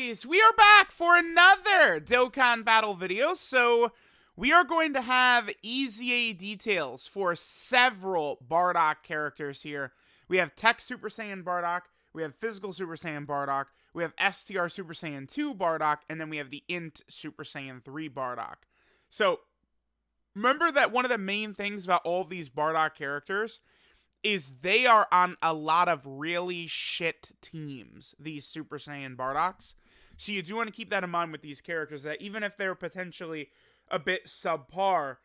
guys, we are back for another Dokkan battle video. So we are going to have EZA details for several Bardock characters here. We have Tech Super Saiyan Bardock, we have Physical Super Saiyan Bardock, we have STR Super Saiyan 2 Bardock, and then we have the Int Super Saiyan 3 Bardock. So remember that one of the main things about all of these Bardock characters is they are on a lot of really shit teams, these Super Saiyan Bardocks. So you do want to keep that in mind with these characters, that even if they're potentially a bit subpar,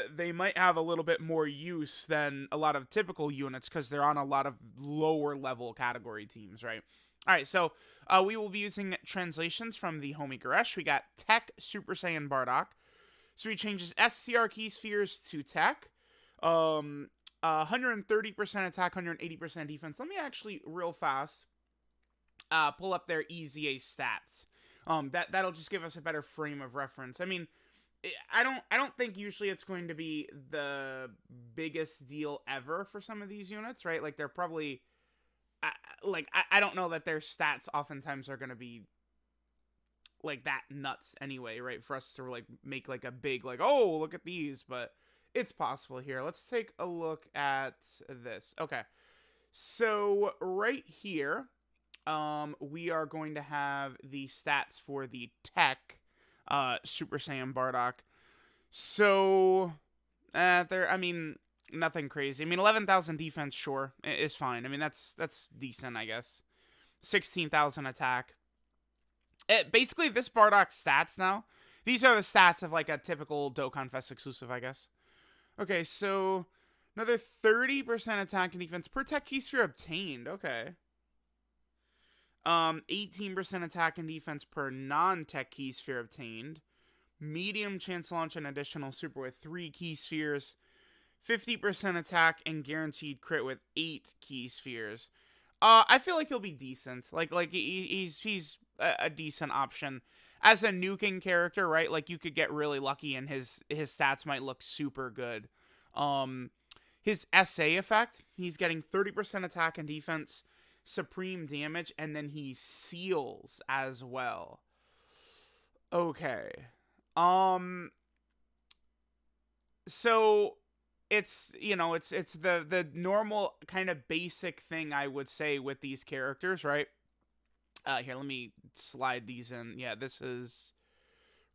they might have a little bit more use than a lot of typical units because they're on a lot of lower level category teams, right? Alright, so we will be using translations from the Homie Garesh. We got Tech Super Saiyan Bardock. So he changes STR key spheres to Tech. 130% attack, 180% defense. Let me actually real fast pull up their EZA stats. That'll just give us a better frame of reference. I mean, I don't think usually it's going to be the biggest deal ever for some of these units, right? Like they're probably I don't know that their stats oftentimes are going to be like that nuts anyway, right? For us to like make like a big like, oh, look at these, but it's possible here. Let's take a look at this. Okay. So right here, we are going to have the stats for the Tech Super Saiyan Bardock. So I mean, nothing crazy. I mean, 11,000 defense, sure, is fine. I mean, that's decent, I guess. 16,000 attack. Basically, this Bardock stats now, these are the stats of like a typical Dokkan Fest exclusive, I guess. Okay, so another 30% attack and defense per Tech key sphere obtained. Okay. 18% attack and defense per non-Tech key sphere obtained. Medium chance to launch an additional super with 3 key spheres. 50% attack and guaranteed crit with 8 key spheres. I feel like he'll be decent. Like he's a decent option. As a nuking character, right? Like you could get really lucky and his stats might look super good. His SA effect, he's getting 30% attack and defense, supreme damage, and then he seals as well. Okay. So it's, you know, it's the normal kind of basic thing I would say with these characters, right? Here, let me slide these in. Yeah, this is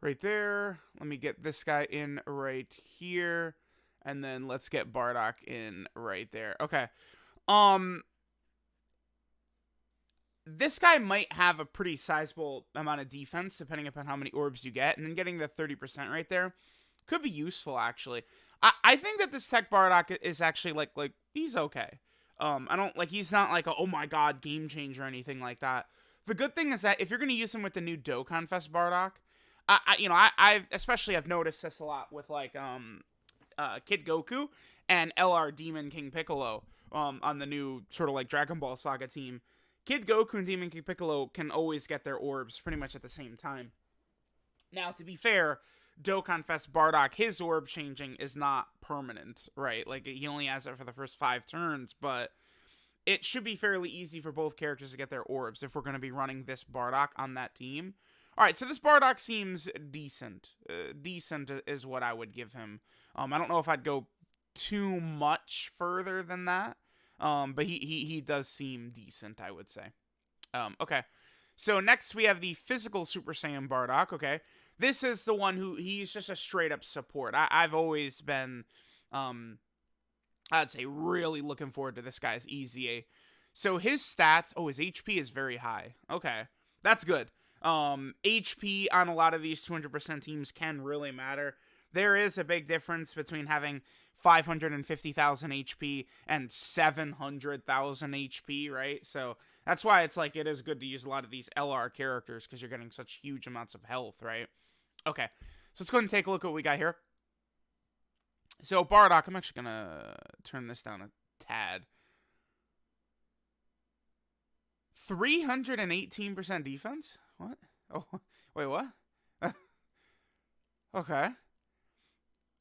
right there. Let me get this guy in right here. And then let's get Bardock in right there. Okay. This guy might have a pretty sizable amount of defense, depending upon how many orbs you get. And then getting the 30% right there could be useful, actually. I think that this Tech Bardock is actually, like he's okay. I don't, like, he's not like a, oh my god, game changer or anything like that. The good thing is that if you're going to use him with the new Dokkan Fest Bardock, I've especially have noticed this a lot with like Kid Goku and LR Demon King Piccolo on the new sort of like Dragon Ball Saga team. Kid Goku and Demon King Piccolo can always get their orbs pretty much at the same time. Now, to be fair, Dokkan Fest Bardock, his orb changing is not permanent, right? Like he only has it for the first 5 turns, but it should be fairly easy for both characters to get their orbs if we're going to be running this Bardock on that team. Alright, so this Bardock seems decent. Decent is what I would give him. I don't know if I'd go too much further than that. But he does seem decent, I would say. Okay. So next we have the Physical Super Saiyan Bardock, okay? This is the one who, he's just a straight up support. I've always been, I'd say really looking forward to this guy's EZA. So his stats, his HP is very high. Okay, that's good. HP on a lot of these 200% teams can really matter. There is a big difference between having 550,000 HP and 700,000 HP, right? So that's why it's like it is good to use a lot of these LR characters because you're getting such huge amounts of health, right? Okay, so let's go ahead and take a look at what we got here. So Bardock, I'm actually going to turn this down a tad. 318% defense? What? Oh, wait, what? Okay.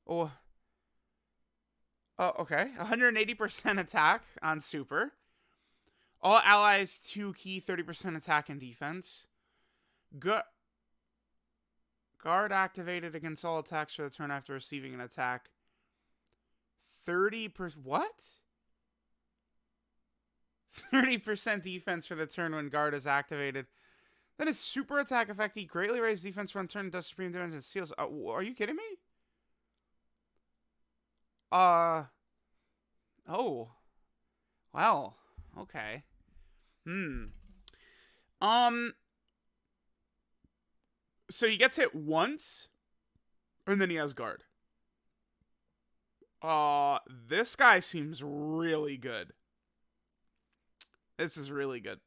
Oh, okay. 180% attack on Super. All allies 2 key, 30% attack and defense. Gu- Guard activated against all attacks for the turn after receiving an attack. 30%. What? 30% defense for the turn when guard is activated. Then his super attack effect, he greatly raises defense for one turn, does supreme damage and seals. Are you kidding me? Oh. Well. Okay. So he gets hit once, and then he has guard. This guy seems really good. This is really good.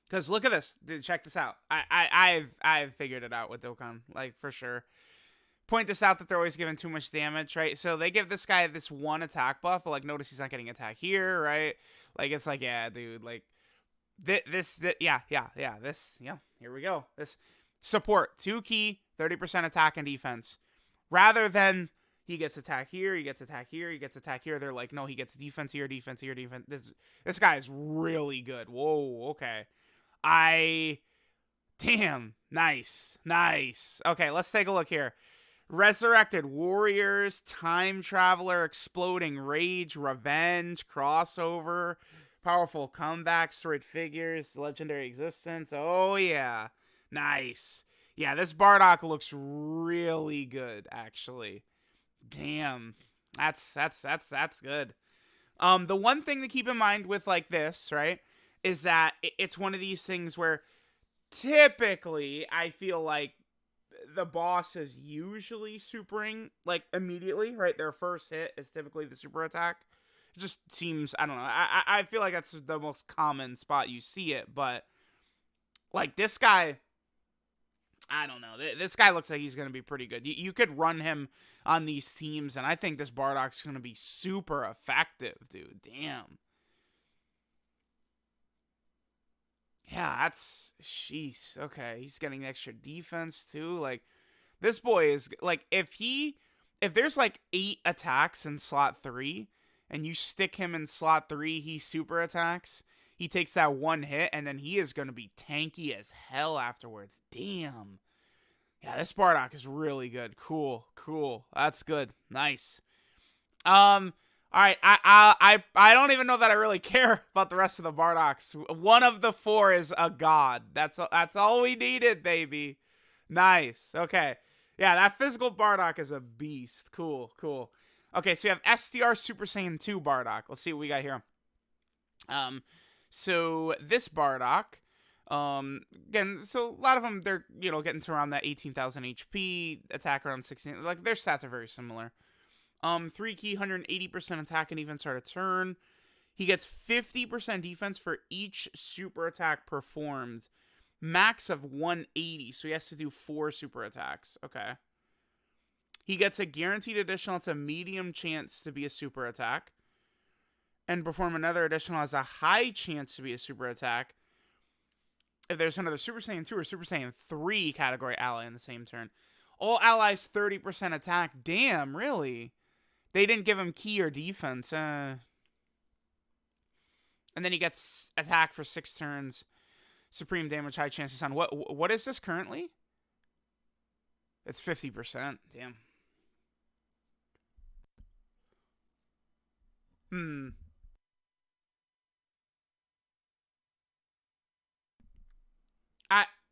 Because look at this. Dude, check this out. I've figured it out with Dokkan, like, for sure. Point this out that they're always giving too much damage, right? So they give this guy this one attack buff, but, like, notice he's not getting attack here, right? Like, it's like, yeah, dude, like, yeah, here we go. This support, 2 key, 30% attack and defense. Rather than he gets attack here, he gets attack here, he gets attack here. They're like, no, he gets defense here, defense here, defense. This guy is really good. Whoa, okay. Damn, nice. Okay, let's take a look here. Resurrected Warriors, Time Traveler, Exploding Rage, Revenge, Crossover, Powerful Comeback, Sword Figures, Legendary Existence. Oh, yeah. Nice. Yeah, this Bardock looks really good, actually. Damn. That's good. The one thing to keep in mind with, like, this, right, is that it's one of these things where typically I feel like the boss is usually supering, like, immediately, right? Their first hit is typically the super attack. It just seems, I don't know. I feel like that's the most common spot you see it, but, like, this guy, I don't know. This guy looks like he's going to be pretty good. You could run him on these teams, and I think this Bardock's going to be super effective, dude. Damn. Yeah, that's... Sheesh. Okay, he's getting extra defense, too. Like, this boy is... Like, if there's, like, 8 attacks in slot 3, and you stick him in slot 3, he super attacks, he takes that one hit, and then he is going to be tanky as hell afterwards. Damn. Yeah, this Bardock is really good. Cool. That's good. Nice. All right, I don't even know that I really care about the rest of the Bardocks. One of the 4 is a god. That's all we needed, baby. Nice. Okay. Yeah, that physical Bardock is a beast. Cool. Okay, so we have SDR Super Saiyan 2 Bardock. Let's see what we got here. So this Bardock, again, so a lot of them, they're, getting to around that 18,000 HP, attack around 16, like, their stats are very similar. 3 key, 180% attack and defense start a turn. He gets 50% defense for each super attack performed. Max of 180, so he has to do 4 super attacks. Okay. He gets a guaranteed additional. It's a medium chance to be a super attack. And perform another additional has a high chance to be a super attack if there's another Super Saiyan 2 or Super Saiyan 3 category ally in the same turn. All allies 30% attack. Damn, really? They didn't give him key or defense. And then he gets attack for 6 turns. Supreme damage, high chances on. What is this currently? It's 50%. Damn.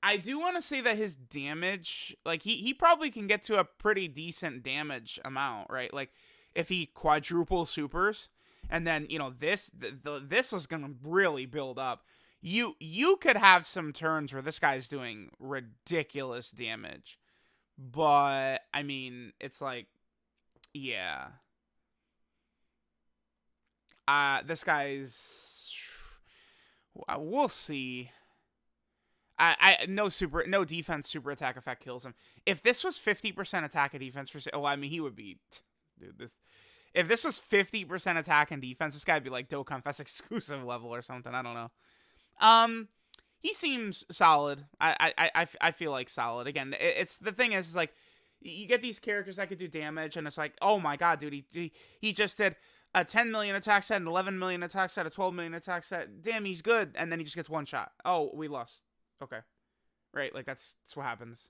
I do want to say that his damage, like, he probably can get to a pretty decent damage amount, right? Like, if he quadruple supers, and then, this is going to really build up. You could have some turns where this guy's doing ridiculous damage. But, I mean, it's like, yeah. This guy's... We'll see. No defense super attack effect kills him. If this was 50% attack and defense he would be, dude, if this was 50% attack and defense, this guy'd be like Dokkan Fest exclusive level or something. I don't know. He seems solid. I feel like solid. Again, it's the thing is like, you get these characters that could do damage, and it's like, oh my god, dude, he just did a 10 million attack set, an 11 million attack set, a 12 million attack set. Damn, he's good. And then he just gets one shot. Oh, we lost. Okay. right? Like that's what happens.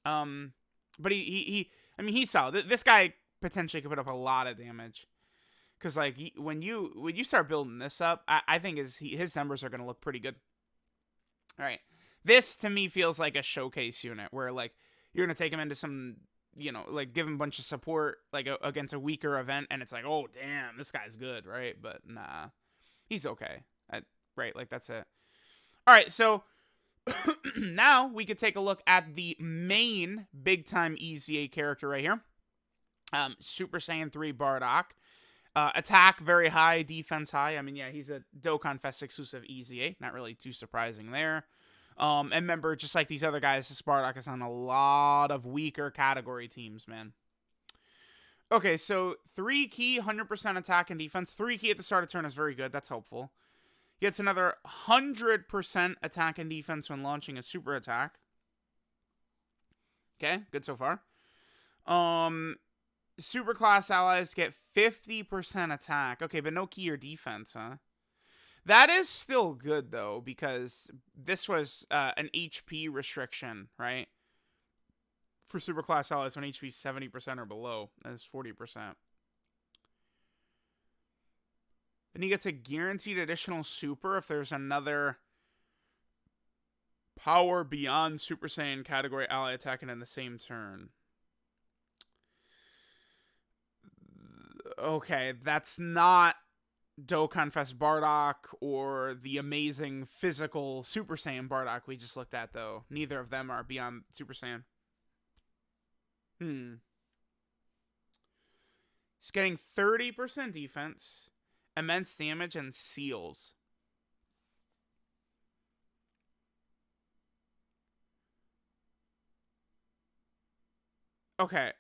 But I mean, he's solid. This guy potentially could put up a lot of damage. Because like when you start building this up, I think his numbers are gonna look pretty good. All right, this to me feels like a showcase unit where like you're gonna take him into some, like give him a bunch of support like against a weaker event, and it's like, oh damn, this guy's good, right? But nah, he's okay. Right, like that's it. All right, so now we could take a look at the main big time EZA character right here. Super Saiyan 3 Bardock. Attack very high, defense high. I mean, yeah, he's a Dokkan Fest exclusive EZA. Not really too surprising there. And remember, just like these other guys, this Bardock is on a lot of weaker category teams, man. Okay, so 3 key, 100% attack and defense. 3 key at the start of turn is very good. That's helpful. He gets another 100% attack and defense when launching a super attack. Okay, good so far. Super class allies get 50% attack. Okay, but no key or defense, huh? That is still good, though, because this was an HP restriction, right? For super class allies when HP is 70% or below. That is 40%. Then he gets a guaranteed additional super if there's another power beyond Super Saiyan category ally attacking in the same turn. Okay, that's not Dokkan Fest Bardock or the amazing physical Super Saiyan Bardock we just looked at, though. Neither of them are beyond Super Saiyan. He's getting 30% defense, immense damage, and seals. Okay.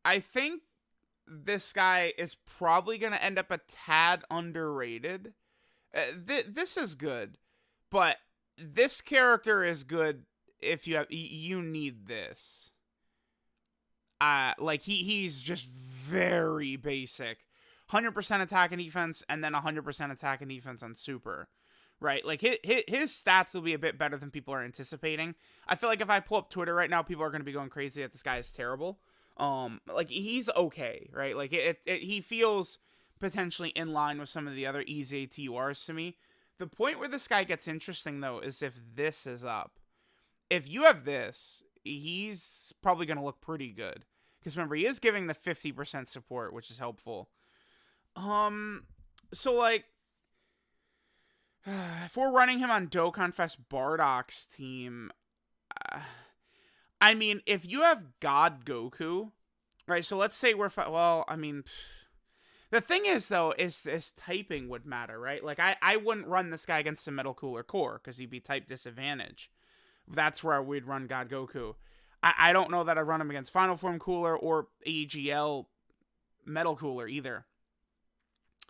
I think this guy is probably going to end up a tad underrated. This is good, but this character is good if you need this. Like he's just very basic. 100% attack and defense, and then 100% attack and defense on super. Right? Like his stats will be a bit better than people are anticipating. I feel like if I pull up Twitter right now, people are going to be going crazy that this guy is terrible. Like he's okay, right? Like he feels potentially in line with some of the other EZA TURs to me. The point where this guy gets interesting though is if this is up. If you have this, he's probably going to look pretty good. Because remember, he is giving the 50% support, which is helpful. So like, if we're running him on Dokkan Fest Bardock's team, I mean, if you have God Goku, right? So let's say well, I mean, the thing is though, is typing would matter, right? Like I wouldn't run this guy against a Metal Cooler Core because he'd be type disadvantage. That's where we'd run God Goku. I don't know that I'd run him against Final Form Cooler or AGL Metal Cooler either.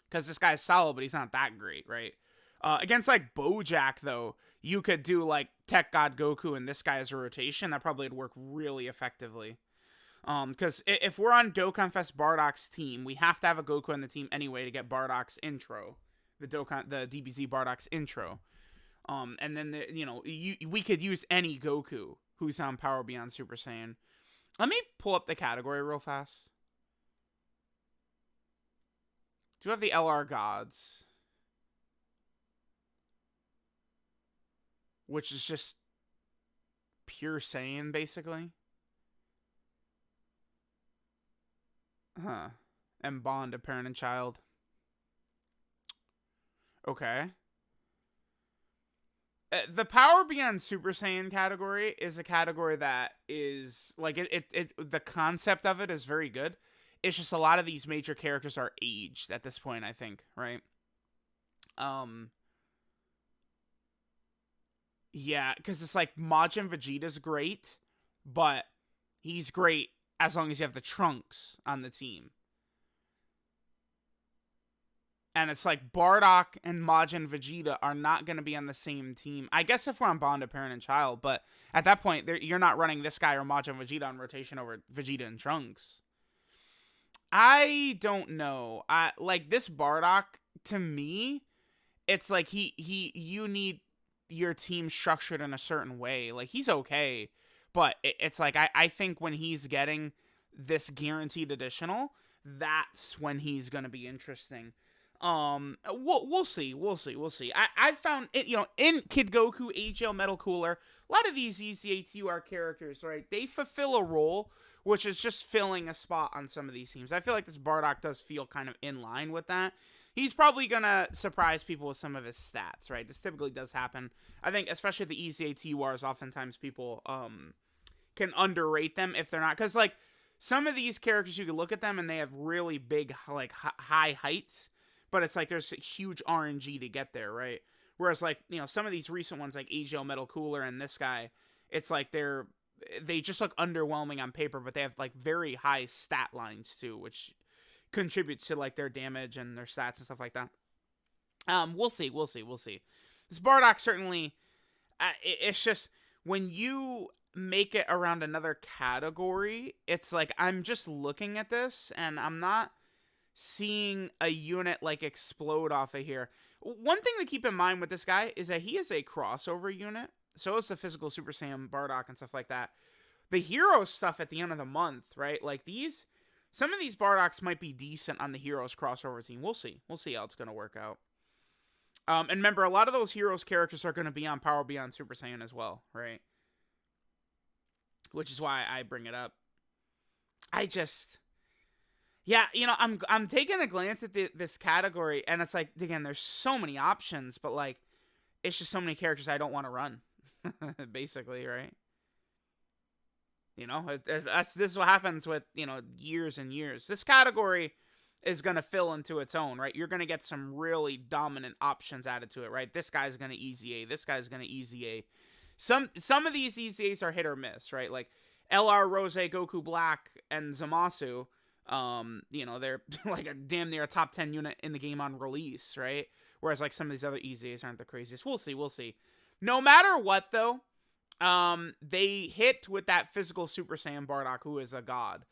Because this guy's solid, but he's not that great, right? Against like Bojack, though, you could do like Tech God Goku and this guy as a rotation. That probably would work really effectively. Because if we're on Dokkan Fest Bardock's team, we have to have a Goku on the team anyway to get Bardock's intro. The DBZ Bardock's intro. And then, we could use any Goku who's on Power Beyond Super Saiyan. Let me pull up the category real fast. Do you have the LR Gods? Which is just pure Saiyan, basically. Huh. And bond a parent and child. Okay. The Power Beyond Super Saiyan category is a category that is like the concept of it is very good. It's just a lot of these major characters are aged at this point, I think, right? Yeah, because it's like Majin Vegeta's great, but he's great as long as you have the Trunks on the team. And it's like Bardock and Majin Vegeta are not going to be on the same team. I guess if we're on Bond of Parent and Child, but at that point, you're not running this guy or Majin Vegeta on rotation over Vegeta and Trunks. I don't know. Like this Bardock, to me, it's like you need your team structured in a certain way. Like, he's okay, but it's like I think when he's getting this guaranteed additional, that's when he's gonna be interesting. We'll see, we'll see. I found it, in Kid Goku, AGL Metal Cooler, a lot of these EZA2R characters, right? They fulfill a role, which is just filling a spot on some of these teams. I feel like this Bardock does feel kind of in line with that. He's probably gonna surprise people with some of his stats, right? This typically does happen. I think, especially the EZA2Rs, oftentimes people can underrate them if they're not, because like some of these characters, you can look at them and they have really big, like high heights, but it's like there's huge RNG to get there, right? Whereas like, some of these recent ones like AGL Metal Cooler and this guy, it's like they just look underwhelming on paper, but they have like very high stat lines too, which contributes to like their damage and their stats and stuff like that. We'll see. This Bardock certainly, it's just when you make it around another category, it's like I'm just looking at this and I'm not seeing a unit like explode off of here. One thing to keep in mind with this guy is that he is a crossover unit. So is the physical Super Saiyan Bardock and stuff like that. The hero stuff at the end of the month, right? Like some of these Bardocks might be decent on the heroes crossover team. We'll see how it's going to work out. And remember, a lot of those heroes characters are going to be on Power Beyond Super Saiyan as well, right? Which is why I bring it up. I'm taking a glance at this category, and it's like, again, there's so many options, but like, it's just so many characters I don't want to run, basically, right? This is what happens with, years and years. This category is going to fill into its own, right? You're going to get some really dominant options added to it, right? This guy's going to EZA. This guy's going to EZA. Some of these EZAs are hit or miss, right? Like LR, Rose, Goku Black, and Zamasu, they're like damn near a top 10 unit in the game on release, right? Whereas like some of these other EZAs aren't the craziest. We'll see. No matter what, though, they hit with that physical Super Saiyan Bardock, who is a god.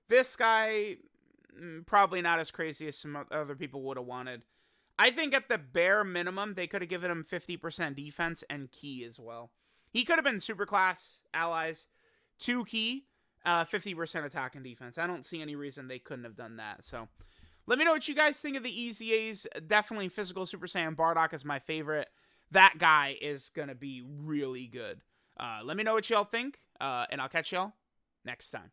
This guy, probably not as crazy as some other people would have wanted. I think at the bare minimum, they could have given him 50% defense and key as well. He could have been Superclass Allies, 2 key, 50% attack and defense. I don't see any reason they couldn't have done that. So let me know what you guys think of the EZAs. Definitely physical Super Saiyan Bardock is my favorite. That guy is going to be really good. Let me know what y'all think, and I'll catch y'all next time.